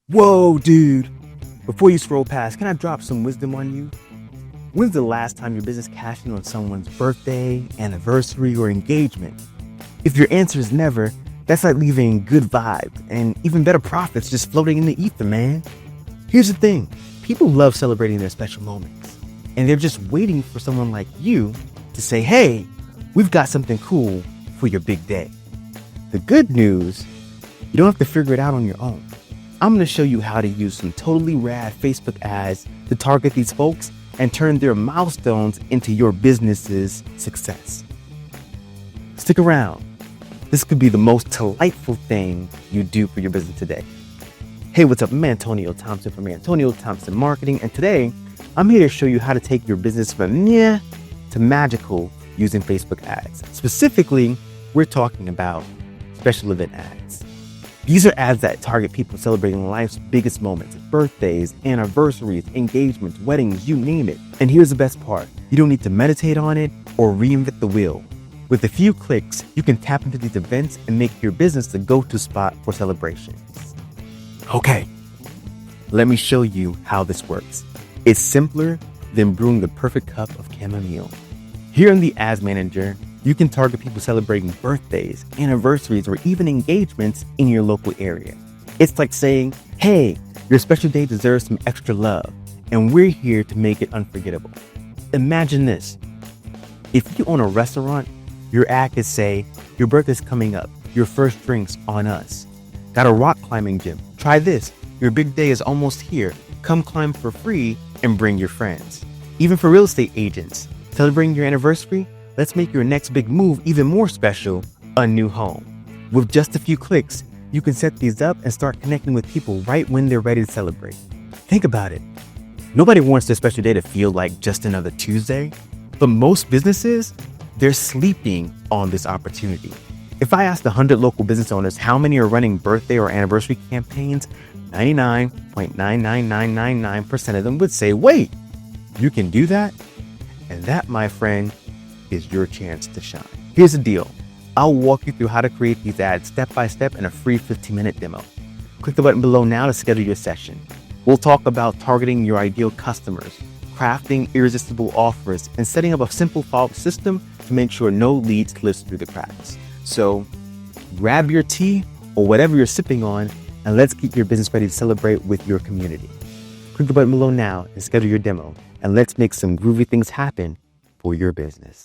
Whoa, dude. Before you scroll past, can I drop some wisdom on you? When's the last time your business cashed in on someone's birthday, anniversary, or engagement? If your answer is never, that's like leaving good vibes and even better profits just floating in the ether, man. Here's the thing. People love celebrating their special moments, and they're just waiting for someone like you to say, hey, we've got something cool for your big day. The good news, you don't have to figure it out on your own. I'm going to show you how to use some totally rad Facebook ads to target these folks and turn their milestones into your business's success. Stick around. This could be the most delightful thing you do for your business today. Hey, what's up? I'm Antonio Thompson from Antonio Thompson Marketing, and today I'm here to show you how to take your business from meh to magical using Facebook ads. Specifically, we're talking about special event ads. These are ads that target people celebrating life's biggest moments, birthdays, anniversaries, engagements, weddings, you name it. And here's the best part. You don't need to meditate on it or reinvent the wheel. With a few clicks, you can tap into these events and make your business the go-to spot for celebrations. Okay, let me show you how this works. It's simpler than brewing the perfect cup of chamomile. Here in the Ads Manager, you can target people celebrating birthdays, anniversaries, or even engagements in your local area. It's like saying, hey, your special day deserves some extra love, and we're here to make it unforgettable. Imagine this. If you own a restaurant, your ad could say, your birthday's coming up, your first drink's on us. Got a rock climbing gym? Try this. Your big day is almost here. Come climb for free and bring your friends. Even for real estate agents, celebrating your anniversary? Let's make your next big move even more special, a new home. With just a few clicks, you can set these up and start connecting with people right when they're ready to celebrate. Think about it. Nobody wants their special day to feel like just another Tuesday, but most businesses, they're sleeping on this opportunity. If I asked 100 local business owners how many are running birthday or anniversary campaigns, 99.99999% of them would say, wait, you can do that? And that, my friend, is your chance to shine. Here's the deal. I'll walk you through how to create these ads step by step in a free 15-minute demo. Click the button below now to schedule your session. We'll talk about targeting your ideal customers, crafting irresistible offers, and setting up a simple follow-up system to make sure no lead slips through the cracks. So grab your tea or whatever you're sipping on, and let's keep your business ready to celebrate with your community. Click the button below now and schedule your demo, and let's make some groovy things happen for your business.